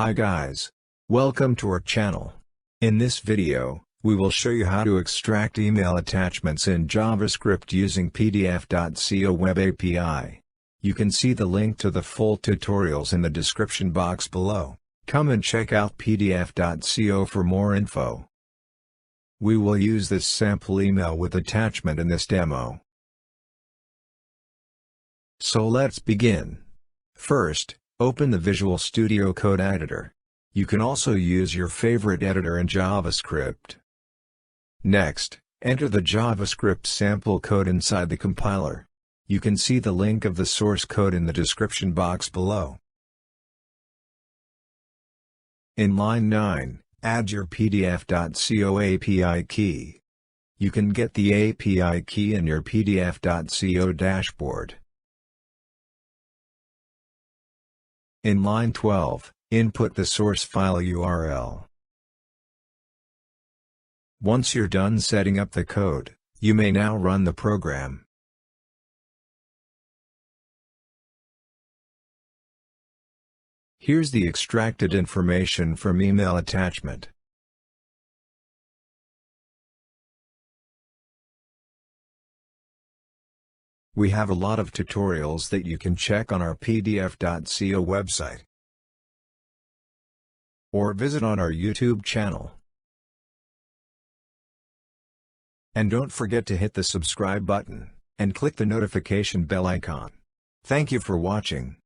Hi guys. Welcome to our channel. In this video, we will show you how to extract email attachments in JavaScript using PDF.co web API. You can see the link to the full tutorials in the description box below. Come and check out PDF.co for more info. We will use this sample email with attachment in this demo. So let's begin. First, open the Visual Studio Code editor. You can also use your favorite editor in JavaScript. Next, enter the JavaScript sample code inside the compiler. You can see the link of the source code in the description box below. In line 9, add your PDF.co API key. You can get the API key in your PDF.co dashboard. In line 12, input the source file URL. Once you're done setting up the code, you may now run the program. Here's the extracted information from email attachment. We have a lot of tutorials that you can check on our PDF.co website or visit on our YouTube channel. And don't forget to hit the subscribe button and click the notification bell icon. Thank you for watching.